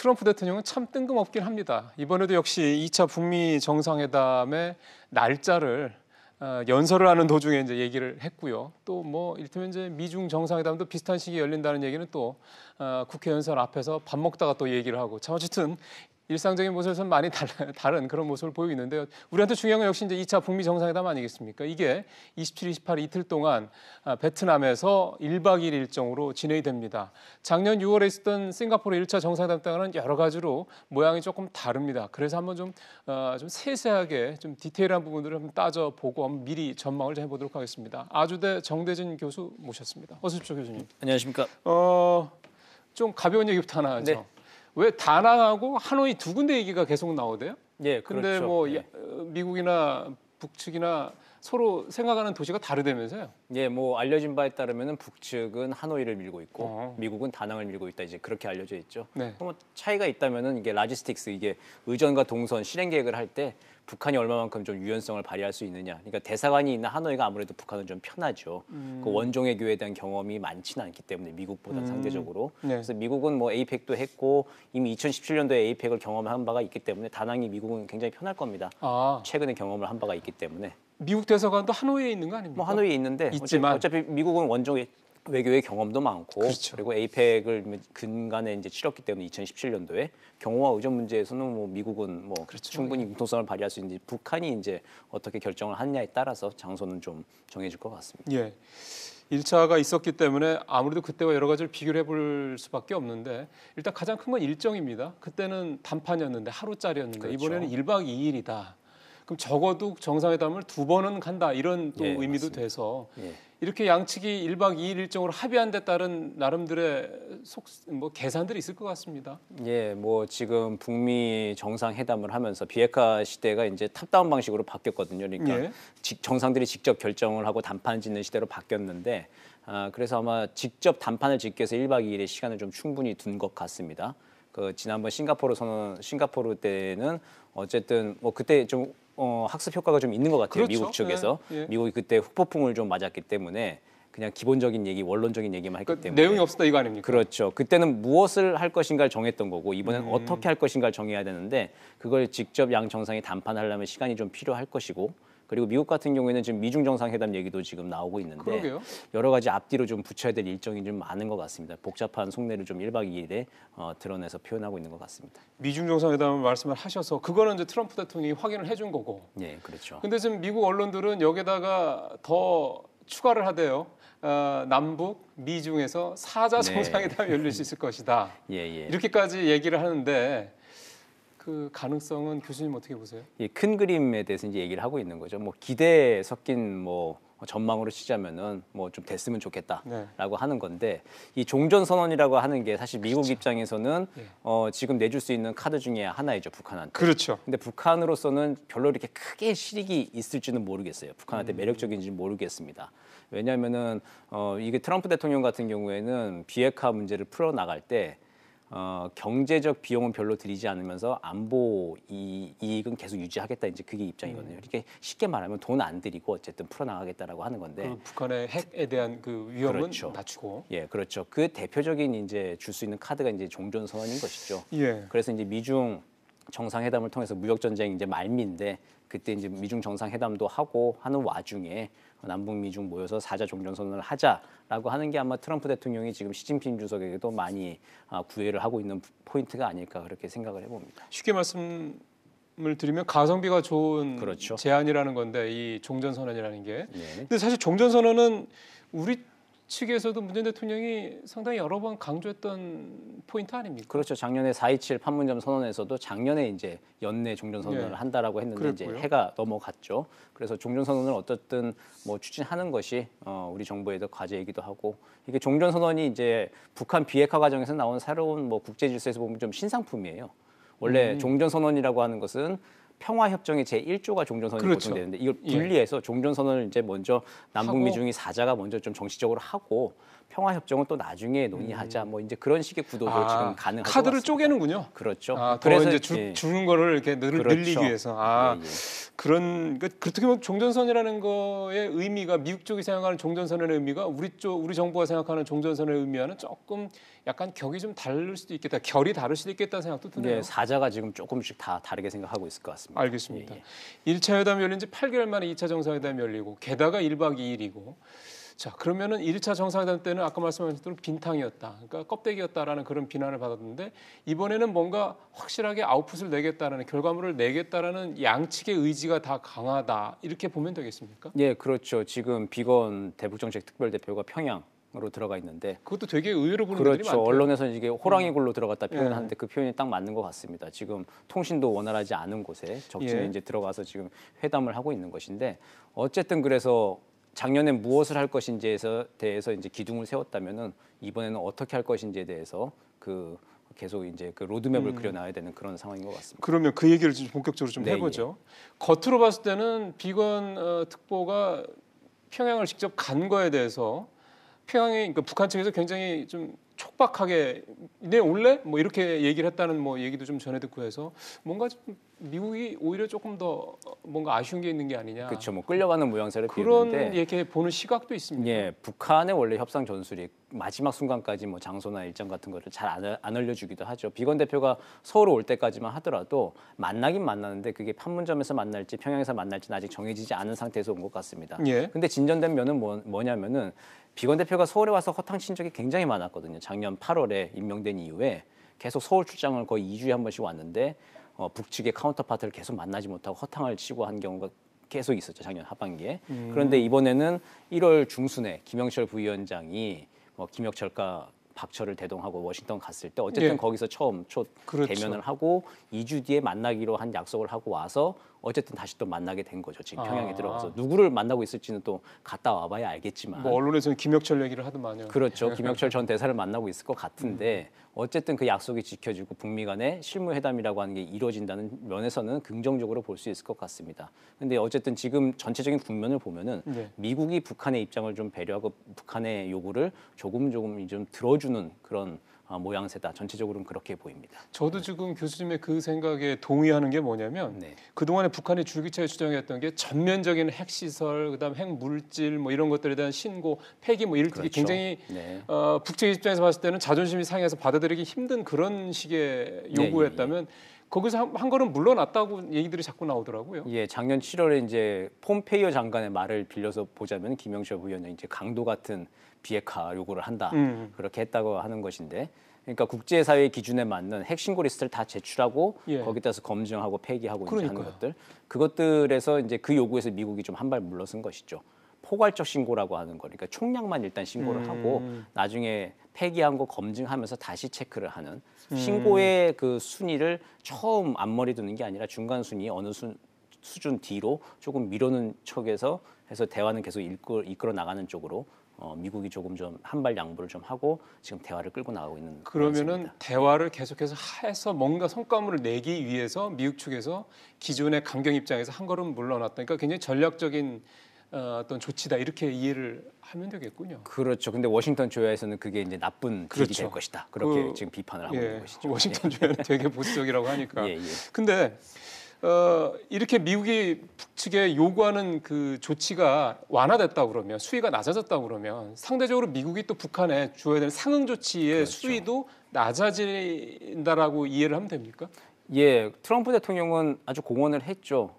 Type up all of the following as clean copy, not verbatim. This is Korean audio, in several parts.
트럼프 대통령은 참 뜬금없긴 합니다. 이번에도 역시 2차 북미 정상회담의 날짜를 연설을 하는 도중에 이제 얘기를 했고요. 또 뭐 이를테면 이제 미중 정상회담도 비슷한 시기에 열린다는 얘기는 또 국회 연설 앞에서 밥 먹다가 또 얘기를 하고 참 어쨌든 일상적인 모습에서는 많이 다른 그런 모습을 보이고 있는데요. 우리한테 중요한 건 역시 이제 2차 북미 정상회담 아니겠습니까? 이게 27, 28 이틀 동안 베트남에서 1박 2일 일정으로 진행이 됩니다. 작년 6월에 있었던 싱가포르 1차 정상회담 때와는 여러 가지로 모양이 조금 다릅니다. 그래서 한번 좀 세세하게 좀 디테일한 부분들을 한번 따져보고 한번 미리 전망을 좀 해보도록 하겠습니다. 아주대 정대진 교수 모셨습니다. 어서 오십시오, 교수님. 안녕하십니까? 좀 가벼운 얘기부터 하나 하죠. 네. 왜 다낭하고 하노이 두 군데 얘기가 계속 나오대요? 예, 근데 그렇죠. 뭐 예. 미국이나 북측이나 서로 생각하는 도시가 다르다면서요? 예, 뭐 알려진 바에 따르면은 북측은 하노이를 밀고 있고 미국은 다낭을 밀고 있다, 이제 그렇게 알려져 있죠. 네. 뭐 차이가 있다면은 이게 라지스틱스, 이게 의전과 동선 실행 계획을 할 때 북한이 얼마만큼 좀 유연성을 발휘할 수 있느냐. 그러니까 대사관이 있는 하노이가 아무래도 북한은 좀 편하죠. 그 원종 외교에 대한 경험이 많지는 않기 때문에 미국보다 상대적으로. 네. 그래서 미국은 뭐 에이펙도 했고 이미 2017년도에 에이펙을 경험한 바가 있기 때문에 다낭이 미국은 굉장히 편할 겁니다. 최근에 경험을 한 바가 있기 때문에. 미국 대사관도 하노이에 있는 거 아닙니까? 뭐 하노이에 있는데 있지만 어차피 미국은 원종 외교의 경험도 많고, 그렇죠. 그리고 에이펙을 근간에 이제 치렀기 때문에 2017년도에 경호와 의전 문제에서는 뭐 미국은 뭐 그렇죠. 충분히 융통성을 발휘할 수 있는지, 북한이 이제 어떻게 결정을 하느냐에 따라서 장소는 좀 정해질 것 같습니다. 예. 1차가 있었기 때문에 아무래도 그때와 여러 가지를 비교를 해볼 수밖에 없는데 일단 가장 큰 건 일정입니다. 그때는 단판이었는데 하루짜리였는데 그렇죠. 이번에는 1박 2일이다. 그럼 적어도 정상회담을 2번은 간다, 이런 또 예, 의미도 맞습니다. 돼서 예. 이렇게 양측이 1박 2일 일정으로 합의한 데 따른 나름들의 계산들이 있을 것 같습니다. 예, 뭐 지금 북미 정상회담을 하면서 비핵화 시대가 이제 탑다운 방식으로 바뀌었거든요. 그러니까 예. 정상들이 직접 결정을 하고 단판 짓는 시대로 바뀌었는데, 그래서 아마 직접 단판을 짓기 위해서 1박 2일의 시간을 좀 충분히 둔 것 같습니다. 그 지난번 싱가포르 때는 어쨌든 뭐 그때 좀 학습 효과가 좀 있는 것 같아요. 그렇죠. 미국 측에서. 예, 예. 미국이 그때 후폭풍을 좀 맞았기 때문에 그냥 기본적인 얘기, 원론적인 얘기만 했기 때문에. 내용이 없었다 이거 아닙니까? 그렇죠. 그때는 무엇을 할 것인가를 정했던 거고, 이번엔 어떻게 할 것인가를 정해야 되는데, 그걸 직접 양 정상이 단판하려면 시간이 좀 필요할 것이고, 그리고 미국 같은 경우에는 지금 미중 정상회담 얘기도 지금 나오고 있는데, 그러게요. 여러 가지 앞뒤로 좀 붙여야 될 일정이 좀 많은 것 같습니다. 복잡한 속내를 좀 1박 2일에 드러내서 표현하고 있는 것 같습니다. 미중 정상회담 말씀을 하셔서 그거는 이제 트럼프 대통령이 확인을 해준 거고. 예, 그렇죠. 근데 지금 미국 언론들은 여기다가 더 추가를 하대요. 남북 미중에서 4자 네. 정상회담이 열릴 수 있을 것이다. 예, 예. 이렇게까지 얘기를 하는데 그 가능성은 교수님 어떻게 보세요? 이 큰 그림에 대해서 이제 얘기를 하고 있는 거죠. 뭐 기대에 섞인 뭐 전망으로 치자면은 뭐 좀 됐으면 좋겠다라고 네. 하는 건데, 이 종전 선언이라고 하는 게 사실 미국 그렇죠. 입장에서는 예. 지금 내줄 수 있는 카드 중에 하나이죠, 북한한테. 그렇죠. 근데 북한으로서는 별로 이렇게 크게 실익이 있을지는 모르겠어요. 북한한테 매력적인지는 모르겠습니다. 왜냐하면은 이게 트럼프 대통령 같은 경우에는 비핵화 문제를 풀어 나갈 때 경제적 비용은 별로 들이지 않으면서 안보 이익은 계속 유지하겠다, 이제 그게 입장이거든요. 이렇게 쉽게 말하면 돈 안 들이고 어쨌든 풀어 나가겠다라고 하는 건데, 그 북한의 핵에 대한 그 위험은 그렇죠. 낮추고. 예, 그렇죠. 그 대표적인 이제 줄 수 있는 카드가 이제 종전 선언인 것이죠. 예. 그래서 이제 미중 정상회담을 통해서 무역 전쟁 이제 말미인데, 그때 이제 미중 정상회담도 하고 하는 와중에 남북 미중 모여서 4자 종전 선언을 하자라고 하는 게 아마 트럼프 대통령이 지금 시진핑 주석에게도 많이 구애를 하고 있는 포인트가 아닐까, 그렇게 생각을 해봅니다. 쉽게 말씀을 드리면 가성비가 좋은 그렇죠. 제안이라는 건데 이 종전 선언이라는 게. 네. 근데 사실 종전 선언은 우리 측에서도 문재인 대통령이 상당히 여러 번 강조했던 포인트 아닙니까? 그렇죠. 작년에 4.27 판문점 선언에서도 작년에 이제 연내 종전 선언을 예. 한다라고 했는데 이제 그랬고요. 해가 넘어갔죠. 그래서 종전 선언을 어떻든 뭐 추진하는 것이 우리 정부에도 과제이기도 하고, 이게 종전 선언이 이제 북한 비핵화 과정에서 나온 새로운 뭐 국제 질서에서 보면 좀 신상품이에요. 원래 종전 선언이라고 하는 것은 평화협정의 제1조가 종전선언이 그렇죠. 보통 되는데, 이걸 분리해서 종전선언을 이제 먼저 남북미 중이 4자가 먼저 좀 정식적으로 하고 평화 협정은 또 나중에 논의하자. 뭐 이제 그런 식의 구도도 지금 가능할 것 카드를 같습니다. 쪼개는군요. 그렇죠. 더 그래서 이제 주는 거를 이렇게 그렇죠. 늘리기 위해서. 예, 예. 그렇게 보면 종전선언이라는 거의 의미가 미국 쪽이 생각하는 종전선언의 의미가 우리 정부가 생각하는 종전선언의 의미와는 조금 약간 격이 좀 다를 수도 있겠다. 결이 다를 수도 있겠다는 생각도 드네요. 네, 사자가 지금 조금씩 다 다르게 생각하고 있을 것 같습니다. 알겠습니다. 예, 예. 1차 회담이 열린 지 8개월 만에 2차 정상회담이 열리고 게다가 1박 2일이고 자, 그러면은 1차 정상회담 때는 아까 말씀하신 대로 빈탕이었다. 그러니까 껍데기였다라는 그런 비난을 받았는데 이번에는 뭔가 확실하게 아웃풋을 내겠다라는 결과물을 내겠다라는 양측의 의지가 다 강하다. 이렇게 보면 되겠습니까? 예, 그렇죠. 지금 비건 대북정책 특별대표가 평양으로 들어가 있는데 그것도 되게 의외로 보는 분들이 그렇죠. 많대요. 언론에서는 이게 호랑이 굴로 들어갔다 표현을 예. 하는데 그 표현이 딱 맞는 것 같습니다. 지금 통신도 원활하지 않은 곳에 적진에 예. 이제 들어가서 지금 회담을 하고 있는 것인데 어쨌든 그래서 작년에 무엇을 할 것인지에 대해서 이제 기둥을 세웠다면은 이번에는 어떻게 할 것인지에 대해서 그 계속 이제 그 로드맵을 그려나가야 되는 그런 상황인 것 같습니다. 그러면 그 얘기를 좀 본격적으로 좀 네, 해보죠. 겉으로 봤을 때는 비건 특보가 평양을 직접 간 거에 대해서 평양이 그러니까 북한 측에서 굉장히 좀 촉박하게 네 올래? 뭐 이렇게 얘기를 했다는 뭐 얘기도 좀 전해 듣고 해서 뭔가 좀 미국이 오히려 조금 더 뭔가 아쉬운 게 있는 게 아니냐. 그렇죠. 뭐 끌려가는 모양새를 그런 띄우는데 이렇게 보는 시각도 있습니다. 예, 북한의 원래 협상 전술이 마지막 순간까지 뭐 장소나 일정 같은 거를 잘 안 알려주기도 하죠. 비건 대표가 서울 올 때까지만 하더라도 만나긴 만나는데 그게 판문점에서 만날지 평양에서 만날지는 아직 정해지지 않은 상태에서 온 것 같습니다. 예. 근데 진전된 면은 뭐냐면은 비건 대표가 서울에 와서 허탕 친 적이 굉장히 많았거든요. 작년 8월에 임명된 이후에 계속 서울 출장을 거의 2주에 한 번씩 왔는데 북측의 카운터파트를 계속 만나지 못하고 허탕을 치고 한 경우가 계속 있었죠. 작년 하반기에. 그런데 이번에는 1월 중순에 김영철 부위원장이 김혁철과 박철을 대동하고 워싱턴 갔을 때 어쨌든 예. 거기서 처음 그렇죠. 대면을 하고 2주 뒤에 만나기로 한 약속을 하고 와서 어쨌든 다시 또 만나게 된 거죠. 지금 평양에 들어가서 누구를 만나고 있을지는 또 갔다 와봐야 알겠지만 뭐 언론에서는 김혁철 얘기를 하더만요. 그렇죠. 김혁철 전 대사를 만나고 있을 것 같은데 어쨌든 그 약속이 지켜지고 북미 간의 실무회담이라고 하는 게 이루어진다는 면에서는 긍정적으로 볼 수 있을 것 같습니다. 근데 어쨌든 지금 전체적인 국면을 보면은 네. 미국이 북한의 입장을 좀 배려하고 북한의 요구를 조금 좀 들어주는 그런 모양새다. 전체적으로는 그렇게 보입니다. 저도 지금 교수님의 그 생각에 동의하는 게 뭐냐면 네. 그동안에 북한이 줄기차게 주장했던 게 전면적인 핵시설, 그다음 핵물질 뭐 이런 것들에 대한 신고, 폐기 뭐 이럴 때 그렇죠. 굉장히 네. 북측 입장에서 봤을 때는 자존심이 상해서 받아들이기 힘든 그런 식의 네, 요구였다면 거기서 한 걸음 물러났다고 얘기들이 자꾸 나오더라고요. 예, 작년 7월에 이제 폼페이오 장관의 말을 빌려서 보자면 김영철 부위원장이 이제 강도 같은 비핵화 요구를 한다. 그렇게 했다고 하는 것인데 그러니까 국제사회 기준에 맞는 핵신고 리스트를 다 제출하고 예. 거기다서 검증하고 폐기하고 이제 하는 그러니까요. 것들 그것들에서 이제 그 요구에서 미국이 좀 한 발 물러선 것이죠. 포괄적 신고라고 하는 거, 그러니까 총량만 일단 신고를 하고 나중에 폐기한 거 검증하면서 다시 체크를 하는 신고의 그 순위를 처음 앞머리 두는 게 아니라 중간 순위 어느 수준 뒤로 조금 미루는 척에서 해서 대화는 계속 이끌어 나가는 쪽으로 미국이 조금 좀 한 발 양보를 좀 하고 지금 대화를 끌고 나가고 있는 그러면은 모습입니다. 대화를 계속해서 해서 뭔가 성과물을 내기 위해서 미국 측에서 기존의 강경 입장에서 한 걸음 물러났다. 그러니까 굉장히 전략적인 어떤 조치다 이렇게 이해를 하면 되겠군요. 그렇죠. 근데 워싱턴 조야에서는 그게 이제 나쁜 딜이 그렇죠. 될 것이다. 그렇게 지금 비판을 하고 있는 것이죠. 워싱턴 주에는 되게 보수적이라고 하니까. 예, 예. 근데 이렇게 미국이 북측에 요구하는 그 조치가 완화됐다 그러면 수위가 낮아졌다 그러면 상대적으로 미국이 또 북한에 주어야 되는 상응 조치의 그렇죠. 수위도 낮아진다라고 이해를 하면 됩니까? 예, 트럼프 대통령은 아주 공언을 했죠.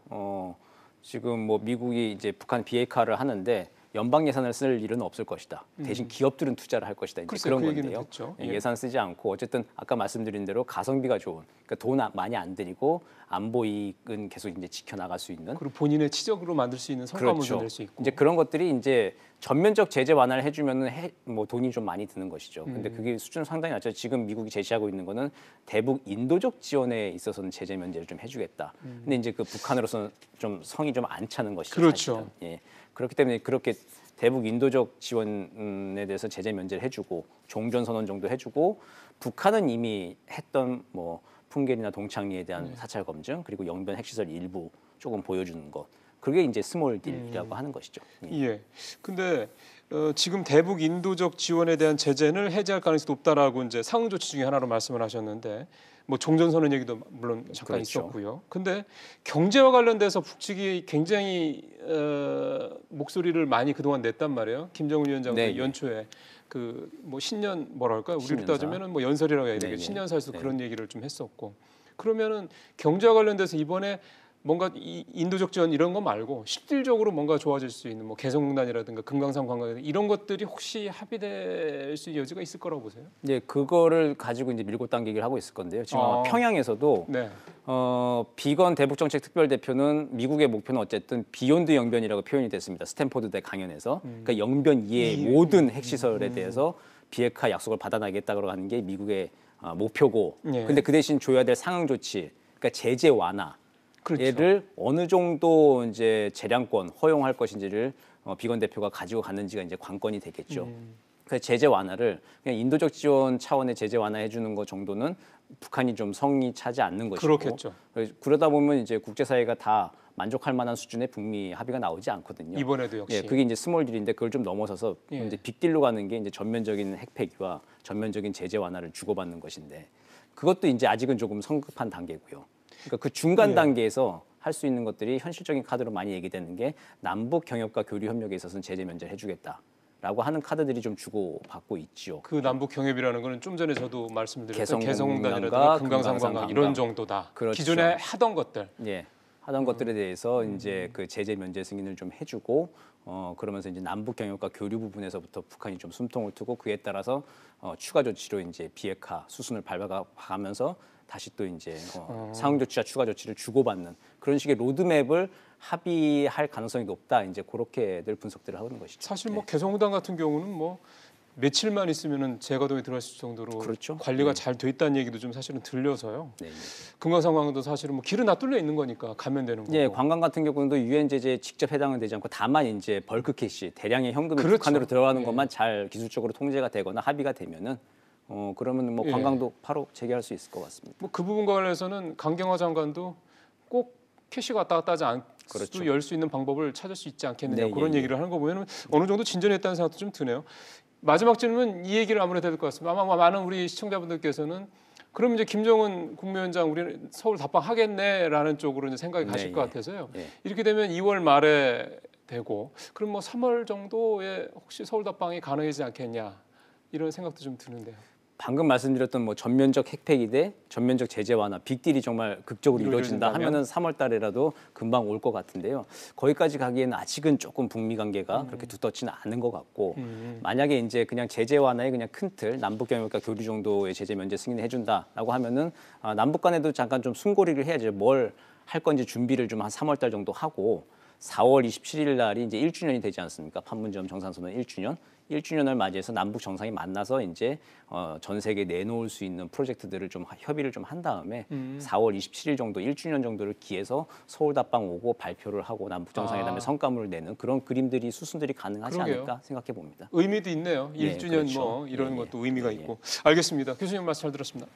지금 뭐 미국이 이제 북한 비핵화를 하는데 연방 예산을 쓸 일은 없을 것이다. 대신 기업들은 투자를 할 것이다. 이제 글쎄요, 그런 그 얘기는 건데요. 됐죠. 예, 예. 예산 쓰지 않고 어쨌든 아까 말씀드린 대로 가성비가 좋은, 그러니까 돈 많이 안 들이고 안보 이익은 계속 이제 지켜나갈 수 있는. 그리고 본인의 치적으로 만들 수 있는 성과물도 낼 수 있고. 이제 그런 것들이 이제 전면적 제재 완화를 해주면은 뭐 돈이 좀 많이 드는 것이죠. 근데 그게 수준 상당히 낮죠. 지금 미국이 제시하고 있는 거는 대북 인도적 지원에 있어서는 제재 면제를 좀 해주겠다. 근데 이제 그 북한으로서는 좀 성이 좀 안 차는 것이죠. 그렇죠. 사실은. 예. 그렇기 때문에 그렇게 대북 인도적 지원에 대해서 제재 면제를 해주고 종전 선언 정도 해주고 북한은 이미 했던 뭐 풍계리나 동창리에 대한 사찰 검증 그리고 영변 핵시설 일부 조금 보여주는 것 그게 이제 스몰 딜이라고 하는 것이죠. 예. 근데 지금 대북 인도적 지원에 대한 제재를 해제할 가능성이 높다라고 이제 상응 조치 중에 하나로 말씀을 하셨는데 뭐 종전선언 얘기도 물론 잠깐 그렇죠. 있었고요. 근데 경제와 관련돼서 북측이 굉장히 목소리를 많이 그동안 냈단 말이에요. 김정은 위원장도 네, 연초에 그 뭐 신년 뭐랄까요? 우리로 신년사. 따지면은 뭐 연설이라고 해야 되겠죠. 네, 네. 신년사에서 네. 그런 얘기를 좀 했었고. 그러면은 경제와 관련돼서 이번에 뭔가 이 인도적 지원 이런 거 말고 실질적으로 뭔가 좋아질 수 있는 뭐 개성공단이라든가 금강산 관광 이런 것들이 혹시 합의될 수 있는 여지가 있을 거라고 보세요? 이제 그거를 가지고 이제 밀고 당기기를 하고 있을 건데요. 지금 아마 평양에서도 네. 비건 대북 정책 특별 대표는 미국의 목표는 어쨌든 비욘드 영변이라고 표현이 됐습니다. 스탠포드대 강연에서 그러니까 영변 이외의 모든 핵시설에 대해서 비핵화 약속을 받아나겠다고 하는 게 미국의 목표고. 예. 근데 그 대신 줘야 될 상응 조치, 그러니까 제재 완화. 그렇죠. 얘를 어느 정도 이제 재량권 허용할 것인지를 비건 대표가 가지고 갔는지가 이제 관건이 되겠죠. 그래서 제재 완화를 그냥 인도적 지원 차원의 제재 완화해 주는 것 정도는 북한이 좀 성이 차지 않는 것이고. 그렇겠죠. 그러다 보면 이제 국제사회가 다 만족할 만한 수준의 북미 합의가 나오지 않거든요. 이번에도 역시. 예, 그게 이제 스몰 딜인데 그걸 좀 넘어서서 예. 이제 빅딜로 가는 게 이제 전면적인 핵폐기와 전면적인 제재 완화를 주고받는 것인데 그것도 이제 아직은 조금 성급한 단계고요. 그러니까 그 중간 예. 단계에서 할 수 있는 것들이 현실적인 카드로 많이 얘기되는 게 남북 경협과 교류 협력에 있어서는 제재 면제를 해주겠다라고 하는 카드들이 좀 주고받고 있죠. 그 남북 경협이라는 거는 좀 전에 저도 말씀드렸던 개성공단과 개성공단이라든가 금강산 금강산 관광 관광. 이런 정도다. 그렇죠. 기존에 하던 것들. 예, 하던 것들에 대해서 이제 그 제재 면제 승인을 좀 해주고 그러면서 이제 남북 경협과 교류 부분에서부터 북한이 좀 숨통을 트고 그에 따라서 추가 조치로 이제 비핵화 수순을 밟아가면서 다시 또 이제 상응 조치와 추가 조치를 주고받는 그런 식의 로드맵을 합의할 가능성이 높다. 이제 그렇게들 분석들을 하는 것이죠. 사실 뭐 개성공단 같은 경우는 뭐 며칠만 있으면은 재가동에 들어갔을 정도로 그렇죠. 관리가 잘 돼 있다는 얘기도 좀 사실은 들려서요. 네, 네. 금강산 관광도 사실은 뭐 길은 다 뚫려 있는 거니까 가면 되는 거고. 예, 관광 같은 경우도 유엔 제재에 직접 해당은 되지 않고 다만 이제 벌크 캐시, 대량의 현금이 그렇죠. 북한으로 들어가는 예. 것만 잘 기술적으로 통제가 되거나 합의가 되면은 그러면 뭐 예. 관광도 바로 재개할 수 있을 것 같습니다. 뭐 그 부분과 관련해서는 강경화 장관도 꼭 캐시가 왔다 갔다 하지 않고 그렇죠. 열 수 있는 방법을 찾을 수 있지 않겠느냐 네, 그런 예, 얘기를 하는 거 보면 어느 정도 진전했다는 생각도 좀 드네요. 마지막 질문 이 얘기를 아무래도 해야 될 것 같습니다. 아마 많은 우리 시청자분들께서는 그럼 이제 김정은 국무위원장 우리는 서울 답방 하겠네라는 쪽으로 이제 생각이 가실 네, 것 예. 같아서요. 예. 이렇게 되면 2월 말에 되고 그럼 뭐 3월 정도에 혹시 서울 답방이 가능하지 않겠냐 이런 생각도 좀 드는데요. 방금 말씀드렸던 뭐 전면적 핵폐기 대 전면적 제재 완화 빅딜이 정말 극적으로 이루어진다 이루어진다면? 하면은 3월 달에라도 금방 올 것 같은데요. 거기까지 가기에는 아직은 조금 북미 관계가 그렇게 두텁지는 않은 것 같고 만약에 이제 그냥 제재 완화의 그냥 큰 틀 남북 경협과 교류 정도의 제재 면제 승인을 해준다라고 하면은 남북 간에도 잠깐 좀 숨고리를 해야죠. 뭘 할 건지 준비를 좀 한 3월 달 정도 하고 4월 27일 날이 이제 1주년이 되지 않습니까? 판문점 정상선언 1주년. 1주년을 맞이해서 남북 정상이 만나서 이제 전 세계에 내놓을 수 있는 프로젝트들을 좀 협의를 좀 한 다음에 4월 27일 정도 1주년 정도를 기해서 서울 답방 오고 발표를 하고 남북 정상회담의 성과물을 내는 그런 그림들이 수순들이 가능하지 그러게요. 않을까 생각해 봅니다. 의미도 있네요. 예, 1주년 그렇죠. 뭐 이런 예, 것도 의미가 예, 예. 있고. 알겠습니다. 교수님 말씀 잘 들었습니다.